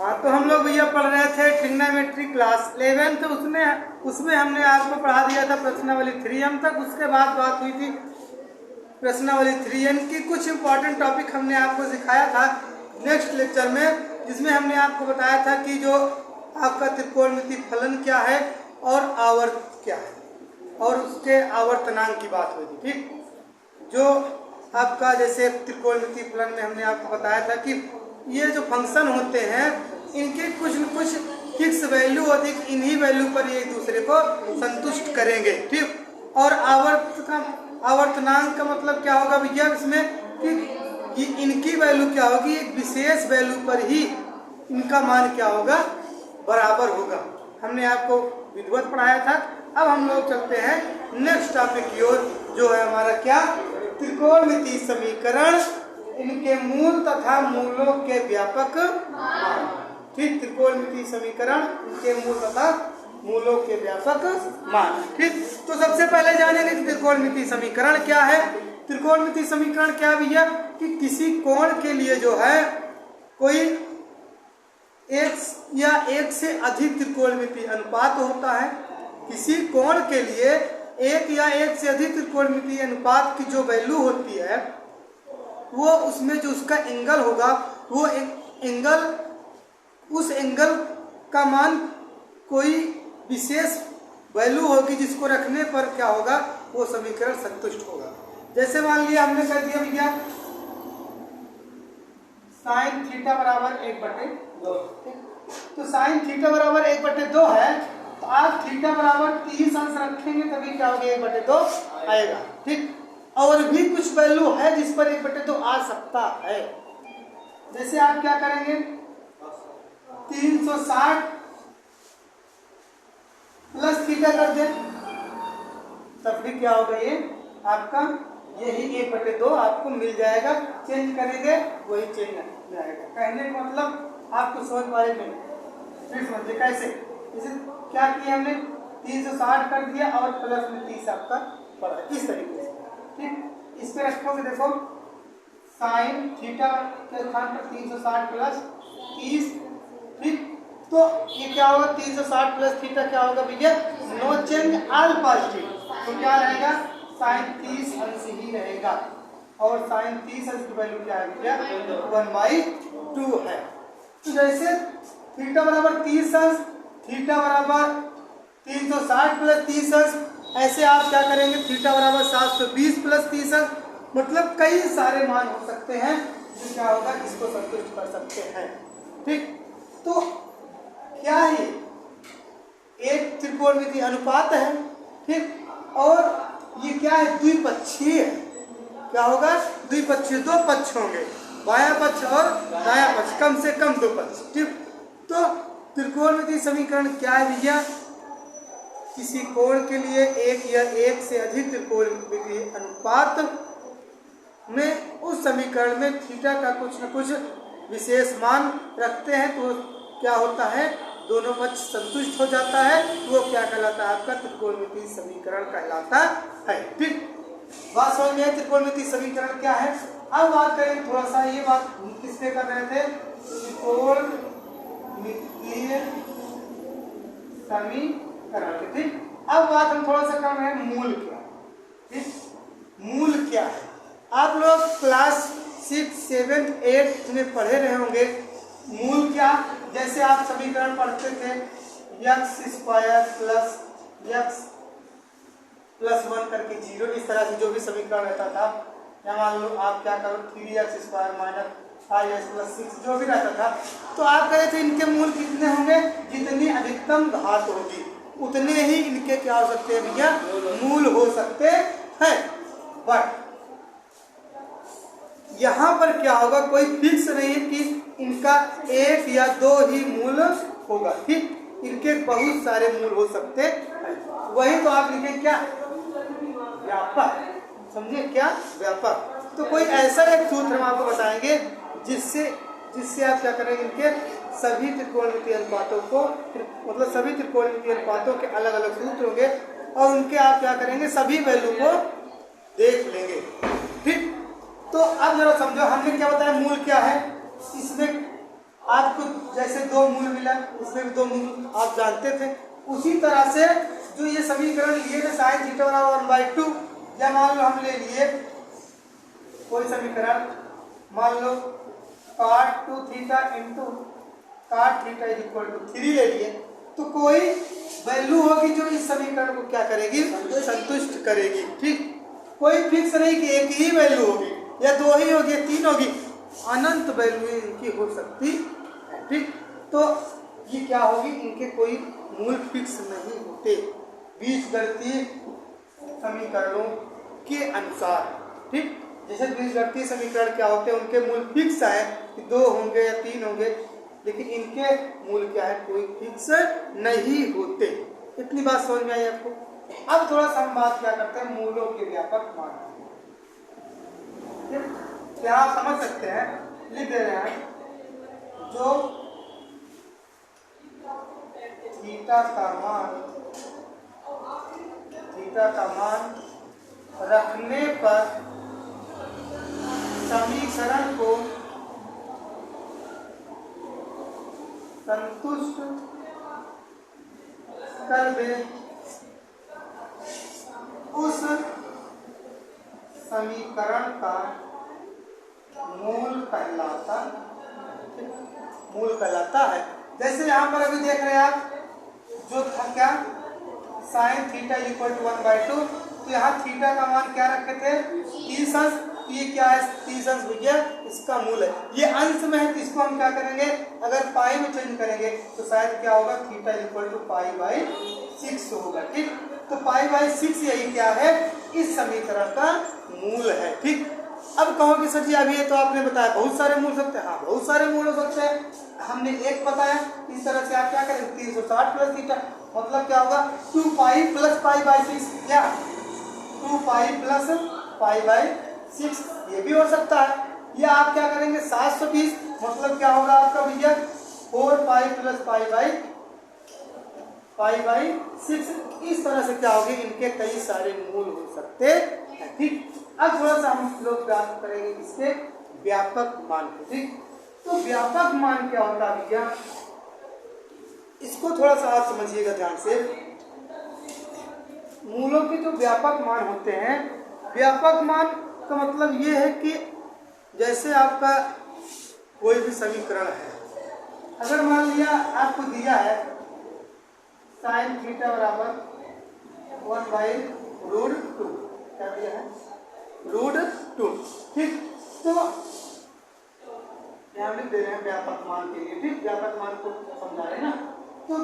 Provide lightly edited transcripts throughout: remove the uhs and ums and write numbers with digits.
हाँ, तो हम लोग भैया पढ़ रहे थे ट्रिग्नोमेट्री क्लास 11, उसमें हमने आपको पढ़ा दिया था प्रश्नावली 3M तक। उसके बाद बात हुई थी प्रश्नावली 3N की। कुछ इंपॉर्टेंट टॉपिक हमने आपको सिखाया था नेक्स्ट लेक्चर में, जिसमें हमने आपको बताया था कि जो आपका त्रिकोणमितीय फलन क्या है और आवर्त क्या है, और उसके आवर्तनांक की बात हुई थी। ठीक, जो आपका जैसे त्रिकोणमितीय फलन में हमने आपको बताया था कि ये जो फंक्शन होते हैं इनके कुछ न कुछ फिक्स वैल्यू होती है कि इन्हीं वैल्यू पर ये एक दूसरे को संतुष्ट करेंगे। ठीक, और आवर्तनांक का मतलब क्या होगा भैया इसमें कि इनकी वैल्यू क्या होगी, एक विशेष वैल्यू पर ही इनका मान क्या होगा, बराबर होगा। हमने आपको विधिवत पढ़ाया था। अब हम लोग चलते हैं नेक्स्ट टॉपिक की ओर, जो है हमारा क्या, त्रिकोणमितीय समीकरण, इनके मूल तथा मूलों के व्यापक मान। ठीक, त्रिकोणमितीय समीकरण, इनके मूल तथा मूलों के व्यापक मान। ठीक, तो सबसे पहले जानेंगे कि त्रिकोणमितीय समीकरण क्या है। त्रिकोणमितीय समीकरण क्या भैया, कि किसी कोण के लिए जो है कोई एक या एक से अधिक त्रिकोणमितीय अनुपात होता है। किसी कोण के लिए एक या एक से अधिक त्रिकोणमितीय अनुपात की जो वैल्यू होती है, वो उसमें जो उसका एंगल होगा, वो एंगल, उस एंगल का मान कोई विशेष वैल्यू होगी जिसको रखने पर क्या होगा, वो समीकरण संतुष्ट होगा। जैसे मान लिया हमने कर दिया भैया साइन थीटा बराबर 1/2। तो साइन थीटा बराबर 1/2 है, तो आप थीटा बराबर 30 अंश रखेंगे तभी क्या होगा, 1/2 आएगा। ठीक, और भी कुछ वैल्यू है जिस पर 1/2 आ सकता है। जैसे आप क्या करेंगे, 360 प्लस थीटा कर दे, तब भी क्या होगा, ये आपका यही 1/2 आपको मिल जाएगा। चेंज करेंगे वही चेंज जाएगा। कहने का मतलब आपको समझ पाए में फिर समझिए कैसे। जैसे क्या किया हमने, 360 कर दिया और प्लस में 30 आपका पड़ा, इस तरीके से। ठीक, इस पे रखोगे, देखो साइन थीटा के स्थान पर 360 प्लस 30। ठीक, तो ये क्या होगा, 360 प्लस थीटा क्या होगा भैया, नो चेंज, ऑल पॉजिटिव। तो क्या रहेगा, साइन 30 अंश ही रहेगा, और साइन 30 अंश की वैल्यू क्या है भैया, 1/2 है। तो जैसे थीटा बराबर 30 अंश, थीटा बराबर 360 प्लस 30 अंश, ऐसे आप क्या करेंगे, थीटा बराबर 720 प्लस 30 अंश, मतलब कई सारे मान हो सकते हैं जो क्या होगा, इसको संतुष्ट कर सकते हैं। ठीक, तो क्या है, एक त्रिकोणमितीय अनुपात है। ठीक, और ये क्या है, द्विपक्षीय है। क्या होगा, द्विपक्षीय, दो पक्ष होंगे, बायां पक्ष और दायां पक्ष, कम से कम 2 पक्ष। ठीक, तो त्रिकोणमितीय समीकरण क्या है भैया, किसी कोण के लिए एक या एक से अधिक त्रिकोणमितीय अनुपात में उस समीकरण में थीटा का कुछ न कुछ विशेष मान रखते हैं, तो क्या होता है, दोनों पक्ष संतुष्ट हो जाता है, तो वो क्या कहलाता है, आपका त्रिकोणमितीय समीकरण कहलाता है। ठीक, बात समझ में, त्रिकोणमितीय समीकरण क्या है। अब बात करें थोड़ा सा, ये बात किससे कर रहे थे, त्रिकोणमितीय समीकरण। ठीक, अब बात हम थोड़ा सा कर रहे हैं मूल क्या। ठीक, मूल क्या है, आप लोग क्लास 6, 7, 8 में पढ़े रहे होंगे मूल क्या। जैसे आप समीकरण पढ़ते थे x² प्लस x प्लस 1 करके 0, इस तरह से जो भी समीकरण रहता था, या मान लो आप क्या करो 3x² माइनस 5x प्लस 6, जो भी रहता था, तो आप कहे थे इनके मूल कितने होंगे, जितनी अधिकतम घात होगी उतने ही इनके क्या हो सकते हैं भैया, मूल हो सकते हैं। बट यहाँ पर क्या होगा, कोई फिक्स नहीं है कि इनका 1 या 2 ही मूल होगा। ठीक, इनके बहुत सारे मूल हो सकते हैं। वही तो आप लिखें क्या, व्यापक, समझिए क्या, व्यापक। तो कोई ऐसा एक सूत्र हम आपको बताएंगे जिससे आप क्या करेंगे, इनके सभी त्रिकोणमितीय अनुपातों को, मतलब सभी त्रिकोणमितीय अनुपातों के अलग अलग सूत्र होंगे, और उनके आप क्या करेंगे, सभी वैल्यू को देख लेंगे। ठीक, तो अब जरा समझो हमने क्या बताया, मूल क्या है। इसमें आपको जैसे दो मूल मिला, इसमें भी दो मूल आप जानते थे। उसी तरह से जो ये समीकरण लिए थे साइन थीटा बराबर 1/2, या मान लो हम ले लिए कोई समीकरण, मान लो cot 2 theta into cot theta is equal to 3 ले लिए, तो कोई वैल्यू होगी जो इस समीकरण को क्या करेगी, संतुष्ट करेगी। ठीक, कोई फिक्स नहीं कि एक ही वैल्यू होगी या दो ही होगी या तीन होगी, अनंत वैल्यू इनकी हो सकती है। ठीक, तो ये क्या होगी, इनके कोई मूल फिक्स नहीं होते बीजगणितीय समीकरणों के अनुसार। ठीक, जैसे बीजगणितीय समीकरण क्या होते हैं, उनके मूल फिक्स है कि दो होंगे या तीन होंगे, लेकिन इनके मूल क्या है, कोई फिक्स नहीं होते। इतनी बात समझ में आई आपको। अब थोड़ा सा हम बात क्या करते हैं, मूलों के व्यापक मान। क्या आप समझ सकते हैं, लिख दे रहे हैं, जो थीटा का मान रखने पर समीकरण को संतुष्ट कर दे, उस समीकरण का मूल कहलाता है। जैसे यहाँ पर अभी देख रहे हैं आप, जो था क्या, साइन थीटा इक्वल टू 1/2, तो यहाँ थीटा का मान क्या रखे थे, 30 अंश। ये क्या है, 30 अंश भैया इसका मूल है, ये अंश में है, तो इसको हम क्या करेंगे, अगर पाई में चेंज करेंगे तो शायद क्या होगा, थीटा इक्वल टू पाई/6 होगा। ठीक, तो पाई/6 यही क्या है, इस समीकरण का मूल है। ठीक, अब कहोगे सर जी अभी ये तो आपने बताया बहुत सारे मूल सकते हैं। हाँ, बहुत सारे मूल हो सकते हैं, हमने एक बताया। इस तरह से आप क्या करेंगे, 360 प्लस थीटा मतलब क्या होगा, 2 पाई प्लस पाई/6, क्या 2 पाई प्लस पाई/6, ये भी हो सकता है। या आप क्या करेंगे, 720 मतलब क्या होगा आपका भैया, 4 पाई प्लस पाई/6। इस तरह से क्या होगी, इनके कई सारे मूल हो सकते हैं। ठीक, अब थोड़ा सा हम लोग बात करेंगे इसके व्यापक मान को। ठीक, तो व्यापक मान क्या होता है भैया, इसको थोड़ा सा आप समझिएगा ध्यान से। मूलों के जो व्यापक मान होते हैं, व्यापक मान का मतलब ये है कि जैसे आपका कोई भी समीकरण है, अगर मान लिया आपको दिया है साइन थीटा बराबर 1/√2, क्या दिया है, √2। ठीक, तो यहाँ लिख दे रहे हैं व्यापक मान के लिए। ठीक, व्यापक मान को समझा रहे हैं ना। तो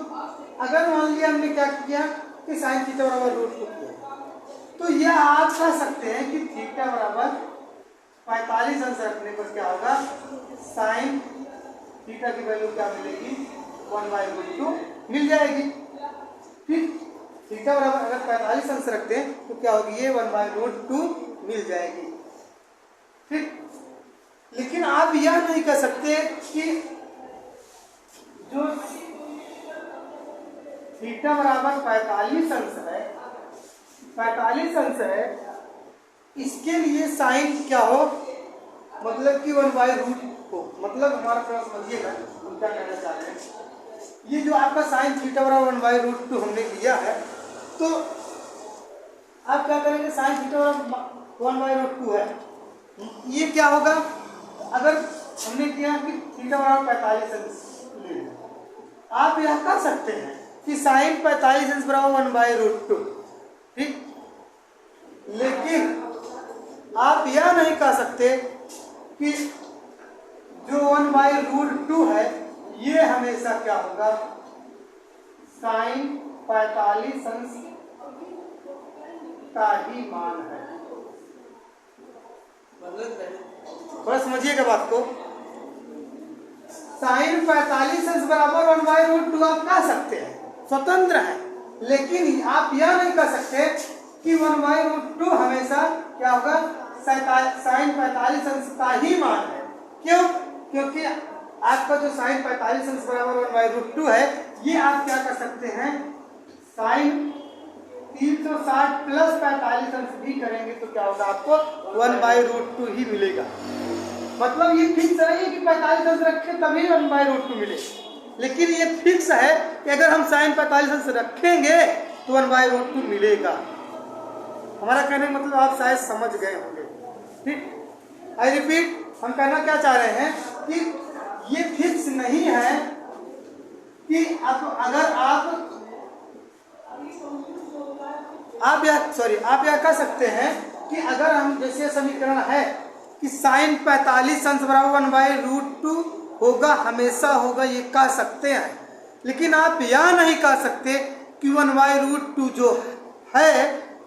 अगर मान लिया हमने क्या किया कि साइन थीटा बराबर √2 किया, तो यह आप कह सकते हैं कि थीटा बराबर 45 अंश रखने पर क्या होगा, साइन थीटा की वैल्यू क्या मिलेगी, 1/√2 मिल जाएगी। ठीक, थीटा बराबर अगर 45 अंश रखते हैं तो क्या होगी, ये 1/√2 मिल जाएगी। ठीक, लेकिन आप यह नहीं कह सकते कि जो थीटा बराबर 45 अंश है, 45 अंश है, इसके लिए साइन क्या हो, मतलब कि 1/√2 हो। मतलब हमारा थोड़ा समझिएगा हम क्या कहना चाह रहे हैं। ये जो आपका साइन थीटा बराबर 1/√2 हमने लिया है, तो आप क्या करेंगे, साइन थीटा बराबर 1/√2 है, ये क्या होगा, अगर हमने किया कि थीटा बराबर 45 अंश, आप यह कर सकते हैं कि साइन 45 अंश बराबर 1/√2। ठीक, लेकिन आप यह नहीं कह सकते कि जो 1/√2 है ये हमेशा क्या होगा, साइन 45 अंश का ही मान है। थोड़ा समझिएगा बात को। साइन 45 अंश बराबर 1/√2 आप कह सकते हैं, स्वतंत्र है, लेकिन आप यह नहीं कह सकते कि 1/√2 हमेशा क्या होगा, साइन 45 अंश का ही मान है। क्यों? क्योंकि आपका जो साइन 45 अंश बराबर 1/√2 है, ये आप क्या कर सकते हैं, साइन 360 प्लस 45 अंश भी करेंगे तो क्या होगा, आपको 1/√2 ही मिलेगा। मतलब ये फिक्स नहीं है कि 45 अंश रखे तभी 1/√2 मिले, लेकिन ये फिक्स है कि अगर हम साइन 45 अंश रखेंगे तो 1/√2 मिलेगा। हमारा कहने का मतलब आप शायद समझ गए होंगे। ठीक, आई रिपीट, हम कहना क्या चाह रहे हैं कि ये फिक्स नहीं है कि अगर आप यह कह सकते हैं कि अगर हम जैसे समीकरण है कि साइन 45 अंश बराबर 1/√2 होगा, हमेशा होगा, ये कह सकते हैं। लेकिन आप यह नहीं कह सकते कि 1/√2 जो है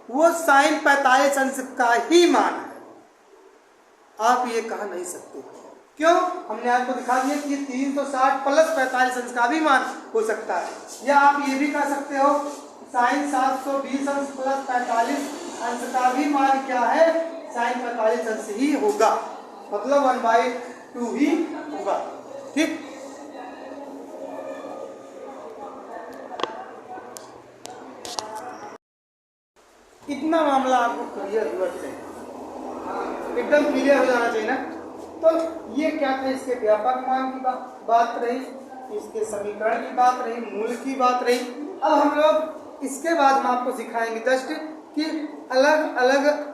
वो साइन 45 अंश का ही मान है। आप ये कह नहीं सकते। क्यों? हमने आपको दिखा दिया कि 360 प्लस 45 अंश का भी मान हो सकता है। या आप ये भी कह सकते हो साइन 720 अंश प्लस 45 अंश का भी मान क्या है? साइन 45 अंश ही होगा, मतलब 1/2 ही होगा। ठीक, इतना मामला आपको क्लियर हुआ चाहिए, एकदम क्लियर हो जाना चाहिए ना। तो ये क्या था, इसके व्यापक मान की बात रही, इसके समीकरण की बात रही, मूल की बात रही। अब हम लोग इसके बाद हम आपको सिखाएंगे जस्ट कि अलग अलग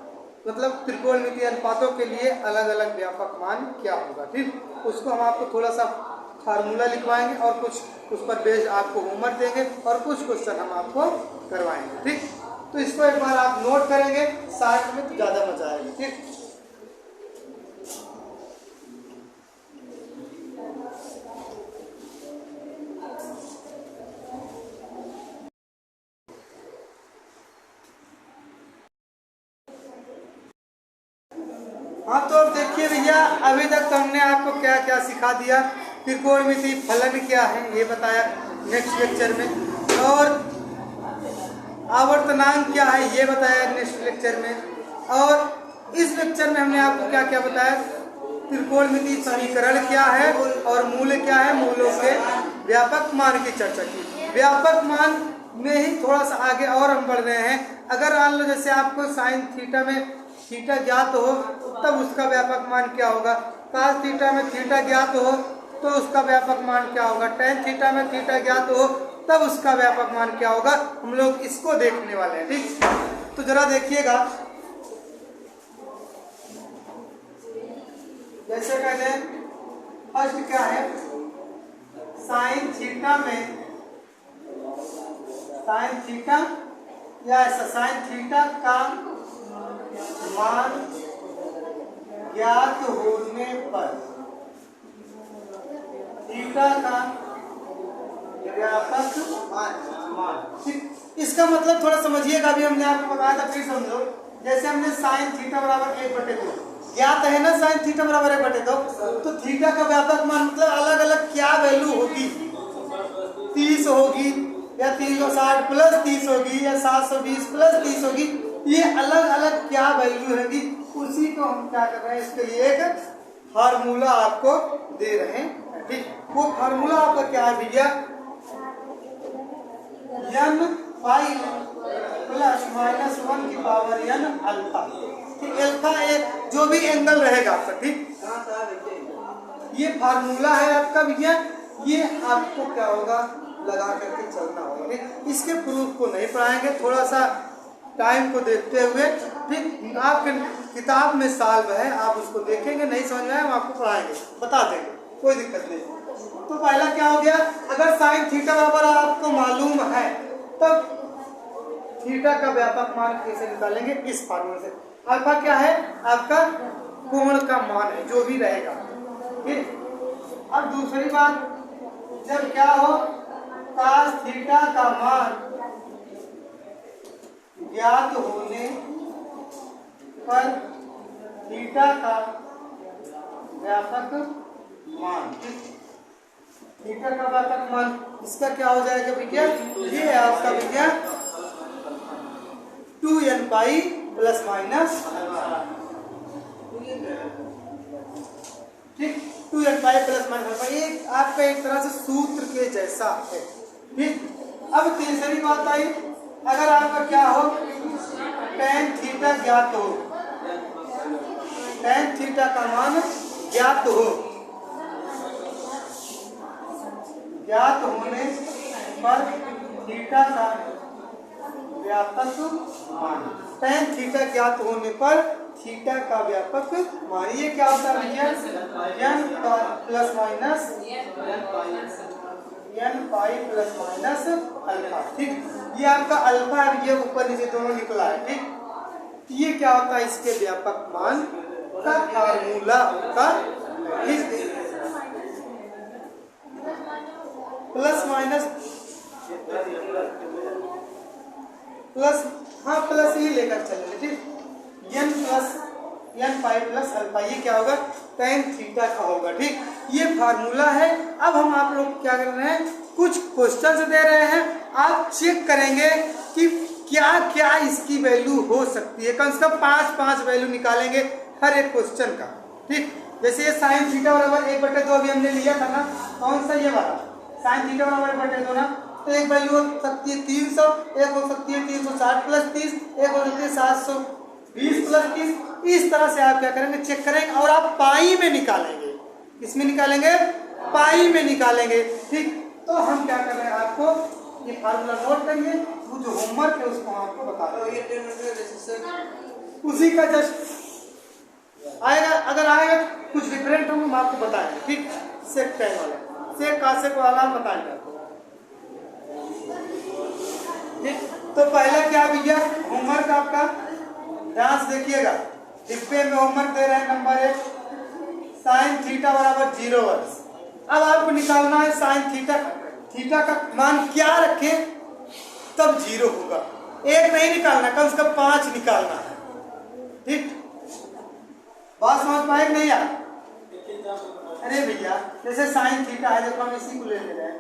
मतलब त्रिकोणमितीय अनुपातों के लिए अलग अलग व्यापक मान क्या होगा। ठीक, उसको हम आपको थोड़ा सा फार्मूला लिखवाएंगे और कुछ उस पर बेस्ड आपको होमवर्क देंगे और कुछ क्वेश्चन हम आपको करवाएंगे। ठीक, तो इसको एक बार आप नोट करेंगे, साथ में तो ज़्यादा मजा आएगी। ठीक, हाँ, तो अब देखिए भैया, अभी तक तो हमने आपको क्या क्या सिखा दिया। त्रिकोणमितीय फलन क्या है ये बताया नेक्स्ट लेक्चर में, और आवर्तनांक क्या है ये बताया नेक्स्ट लेक्चर में, और इस लेक्चर में हमने आपको क्या क्या बताया, त्रिकोणमितीय समीकरण क्या है और मूल क्या है, मूलों के व्यापक मान की चर्चा की। व्यापक मान में ही थोड़ा सा आगे और हम बढ़ रहे हैं। अगर मान लो जैसे आपको साइन थीटा में थीटा ज्ञात हो तब उसका व्यापक मान क्या होगा, कास थीटा में थीटा ज्ञात हो तो उसका व्यापक मान क्या होगा, टेन थीटा में थीटा ज्ञात हो तब उसका व्यापक मान क्या होगा, हम लोग इसको देखने वाले हैं। ठीक, तो जरा देखिएगा, जैसे कहते हैं फर्स्ट क्या है, साइन थीटा में साइन थीटा या ऐसा साइन थीटा का मान ज्ञात होने पर थीटा का व्यापक मान। ठीक, इसका मतलब थोड़ा समझिएगा, अभी हमने आपको बताया था, फिर समझो। जैसे हमने साइन थीटा बराबर 1/2 ज्ञात है ना, साइन थीटा बराबर 1/2, तो थीटा का व्यापक मान मतलब अलग अलग क्या वैल्यू होगी, 30 होगी या 360 प्लस 30 होगी या 720 प्लस 30 होगी, ये अलग अलग क्या वैल्यू होगी, उसी को हम क्या कर रहे हैं, इसके लिए एक फार्मूला आपको दे रहे हैं। ठीक, वो फार्मूला आपका क्या है भैया, n पाई प्लस माइनस 1 की पावर n अल्फा। ठीक, अल्फा एक जो भी एंगल रहेगा आपका। ठीक, ये फार्मूला है आपका भैया, ये आपको क्या होगा, लगा करके चलना होगा। ठीक, इसके प्रूफ को नहीं पढ़ाएंगे, थोड़ा सा टाइम को देखते हुए। ठीक, आपके किताब में सॉल्व है, आप उसको देखेंगे, नहीं समझ में आए हम आपको पढ़ाएंगे, बता देंगे, कोई दिक्कत नहीं। तो पहला क्या हो गया, अगर साइन थीटा बराबर आपको मालूम है तब थीटा का व्यापक मान कैसे निकालेंगे, इस फार्मूले से। अल्फा क्या है, आपका कोण का मान है जो भी रहेगा। ठीक, अब दूसरी बात, जब क्या हो, कास थीटा का मान ज्ञात होने पर थीटा का व्यापक मान, थीटा का व्यापक मान, इसका क्या हो जाएगा भैया, ये है आपका भैया 2n पाई प्लस माइनस, ठीक, 2n पाई प्लस माइनस, ये आपका एक तरह से सूत्र के जैसा है। ठीक, अब तीसरी बात आई, अगर आपका क्या हो, tan थीटा ज्ञात हो, tan थीटा का मान ज्ञात हो, ज्ञात होने पर थीटा का व्यापक मान। tan थीटा ज्ञात होने पर थीटा का व्यापक मान। ये क्या होता है भैया? n plus minus n pi plus minus alpha. ठीक, ये आपका अल्फा है, ये ऊपर नीचे दोनों निकला है। ठीक, ये क्या होता है? इसके व्यापक मान का फार्मूला होता है। प्लस माइनस प्लस, हाँ प्लस ही लेकर चलेंगे। ठीक, n plus n pi plus alpha, ये क्या होगा? tan थीटा का होगा। ठीक, ये फार्मूला है। अब हम आप लोग क्या कर रहे हैं, कुछ क्वेश्चंस दे रहे हैं, आप चेक करेंगे कि क्या क्या इसकी वैल्यू हो सकती है। कम से कम 5 वैल्यू निकालेंगे हर एक क्वेश्चन का। ठीक, जैसे ये साइन थीटा बराबर 1/2 अभी हमने लिया था ना, कौन सा? ये वाला साइन थीटा बराबर 1/2 ना, तो एक वैल्यू हो सकती है 300, एक हो सकती है 360 प्लस 30, एक हो सकती है 720 प्लस 30। इस तरह से आप क्या करेंगे, चेक करेंगे और आप पाई में निकालेंगे। किसमें निकालेंगे? पाई में निकालेंगे। ठीक, तो हम क्या कर रहे हैं, आपको ये फार्मूला नोट करिए, वो जो होमवर्क है उसको आपको बता रहे हैं, उसी का जस्ट आएगा। अगर आएगा कुछ डिफरेंट हो हम आपको बताएंगे। ठीक, सेक टाइम वाला सेक का सेक वाला हम बताएंगे आपको। ठीक, तो पहला क्या भैया होमवर्क आपका, ध्यान से देखिएगा, डिब्बे में होमवर्क दे रहे हैं नंबर 1, साइन थीटा बराबर 0 अब आपको निकालना है साइन थीटा का मान क्या रखे तब 0 होगा। 1 नहीं निकालना, कम से कम 5 निकालना है। ठीक, बात समझ पाए नहीं यार? अरे भैया जैसे साइन थीटा है, देखो हम इसी को ले रहे हैं,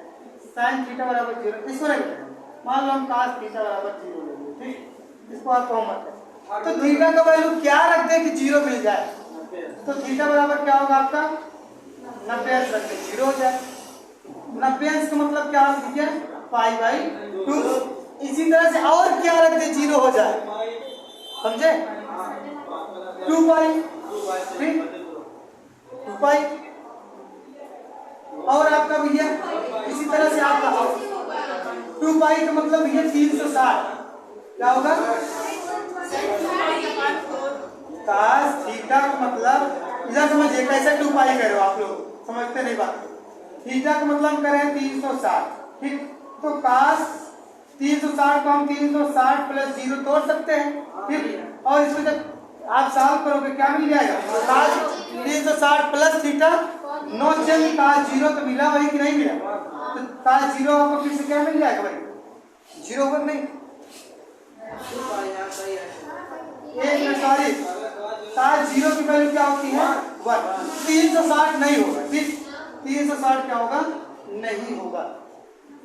साइन थीटा बराबर 0, इसको रखते हैं। मान लो हम cos थीटा बराबर 0 लेंगे। ठीक, इसको आप होमवर्क है, तो थीटा का वैल्यू क्या रख दे कि 0 मिल जाए? तो थीटा बराबर क्या होगा आपका? 90 अंश रख दे 0 हो जाए। 90 अंश का मतलब क्या है? π/2। इसी तरह से और क्या रख दे 0 हो जाए, समझे? 2π। ठीक, 2π। और आपका भैया इसी तरह से आपका 2π का मतलब भैया 360 क्या होगा? cos थीटा का मतलब इधर समझिए कैसे 2π कर रहे हो आप लोग, समझते नहीं बात। थीटा का मतलब हम करें 360। ठीक, तो cos 360 को हम 360 प्लस 0 तोड़ सकते हैं। ठीक, और इसको जब आप सॉल्व करोगे क्या मिल जाएगा? cos 360 plus theta, no change, cos 0 तो मिला वही कि नहीं मिला? तो cos 0 आपको फिर से क्या मिल जाएगा भाई? 0 पर नहीं, एक में सॉरी, cos 0 की वैल्यू क्या होती है? 1। 360 नहीं होगा। ठीक, 360 क्या होगा? नहीं होगा।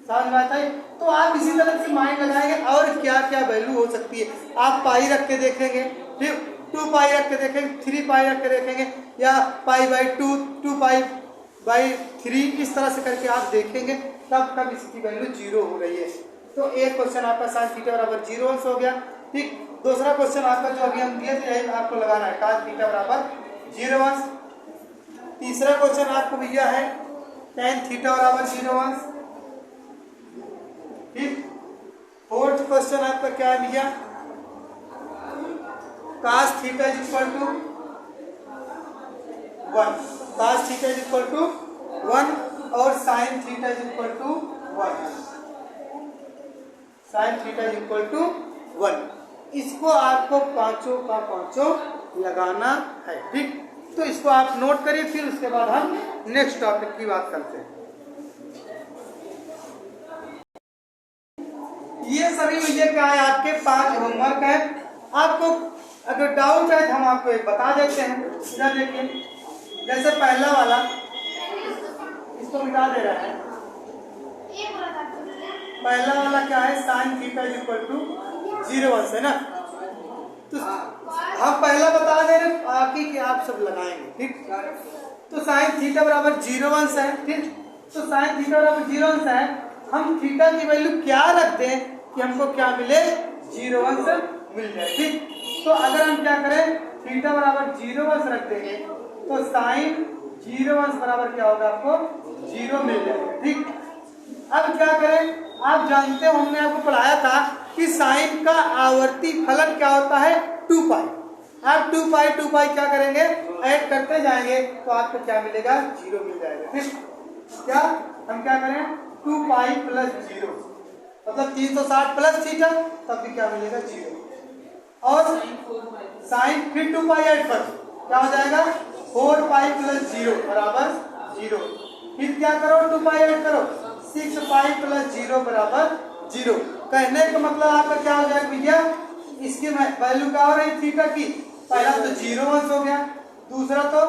समझ में आता है? तो आप इसी तरह से माइंड लगाएंगे और क्या क्या वैल्यू हो सकती है। आप पाई रख के देखेंगे, ठीक, 2π रख के देखेंगे, 3π रख के देखेंगे, या π/2, 2π/3, इस तरह से करके आप देखेंगे तब कब इसकी वैल्यू 0 हो रही है। तो एक क्वेश्चन आपका साइन थीटा बराबर 0 अंश हो गया। ठीक, दूसरा क्वेश्चन आपका जो अभी हम दिए थे यही आपको लगाना है, cos थीटा बराबर 0 अंश। तीसरा क्वेश्चन आपको भैया है tan थीटा बराबर 0 अंश। ठीक, फोर्थ क्वेश्चन आपका क्या है भैया? cos theta is equal to 1, cos theta is equal to 1 और sin theta is equal to 1, sin theta is equal to 1। इसको आपको पांचों का पांचों लगाना है। ठीक, तो इसको आप नोट करिए, फिर उसके बाद हम नेक्स्ट टॉपिक की बात करते हैं। ये सभी मुझे क्या है, आपके 5 होमवर्क है। आपको अगर डाउट है तो हम आपको एक बता देते हैं। इधर देखिए, जैसे पहला वाला इसको मिटा दे रहा है। पहला वाला क्या है? Sine theta is equal to 0 अंश है ना, तो हम पहला बता दे रहे, बाकी कि आप सब लगाएंगे। ठीक, तो साइन थीटा बराबर 0 अंश है। ठीक, तो साइन थीटा बराबर 0 अंश है, हम थीटा की वैल्यू क्या रख दें कि हमको क्या मिले? 0 अंश मिल जाए। ठीक, तो अगर हम क्या करें, थीटा बराबर 0 अंश रख देंगे तो साइन 0 अंश बराबर क्या होगा? आपको 0 मिल जाएगा। ठीक, अब क्या करें, आप जानते हो हमने आपको पढ़ाया था कि साइन का आवर्ती फलन क्या होता है, 2 पाई। आप 2 पाई क्या करेंगे, ऐड करते जाएंगे तो आपको क्या मिलेगा, 0 मिल जाएगा। ठीक, क्या हम क्या करें, 2 पाई प्लस 0 मतलब 360 प्लस थीटा, तब भी क्या मिलेगा, 0। और साइन फिर 2 पाई ऐड कर, क्या हो जाएगा, 4 पाई प्लस 0 बराबर 0। फिर क्या करो, 2 पाई ऐड करो, 6 पाई प्लस 0 बराबर 0। कहने का मतलब आपका क्या हो जाएगा भैया, इसकी वैल्यू क्या हो रही है थीटा की, पहला तो 0 अंश हो गया, दूसरा तो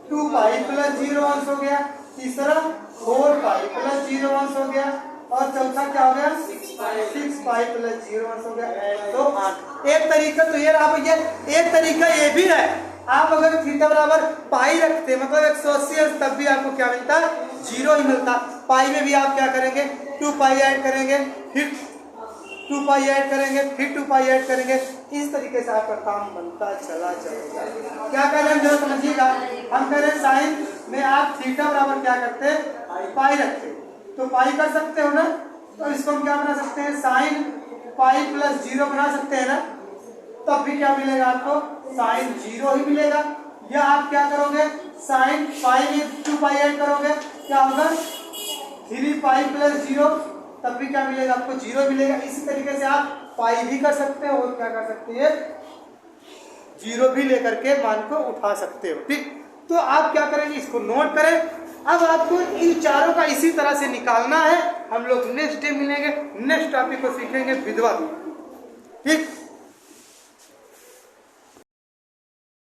2 पाई प्लस 0 अंश हो गया, तीसरा 4 पाई प्लस 0 अंश हो गया, और चौथा क्या हो गया, 6 पाई प्लस 0 अंश हो गया। तो 8। एक तरीका तो ये रहा भैया, एक तरीका ये भी है, आप अगर थीटा बराबर पाई रखते मतलब 180 अंश, तब भी आपको क्या मिलता, 0 ही मिलता। पाई में भी आप क्या करेंगे, 2 पाई ऐड करेंगे, फिर 2 पाई ऐड करेंगे, फिर 2 पाई ऐड करेंगे, इस तरीके से आपका काम बनता चला जाएगा। क्या कह रहे हैं जरा समझिएगा, हम कह रहे हैं साइन में आप थीटा बराबर क्या करते हैं, पाई रखते, तो पाई कर सकते हो ना, तो इसको हम क्या बना सकते हैं, साइन पाई प्लस 0 बना सकते हैं ना, तब भी क्या मिलेगा आपको, साइन 0 ही मिलेगा। या आप क्या करोगे, साइन पाई में 2 पाई ऐड करोगे, क्या होगा, 3 पाई प्लस 0, तब भी क्या मिलेगा आपको, 0 मिलेगा। इसी तरीके से आप पाई भी कर सकते हो और क्या कर सकते हैं, 0 भी लेकर के मान को उठा सकते हो। ठीक, तो आप क्या करेंगे, इसको नोट करें। अब आपको इन चारों का इसी तरह से निकालना है। हम लोग नेक्स्ट डे मिलेंगे, नेक्स्ट टॉपिक को सीखेंगे विधवा। ठीक।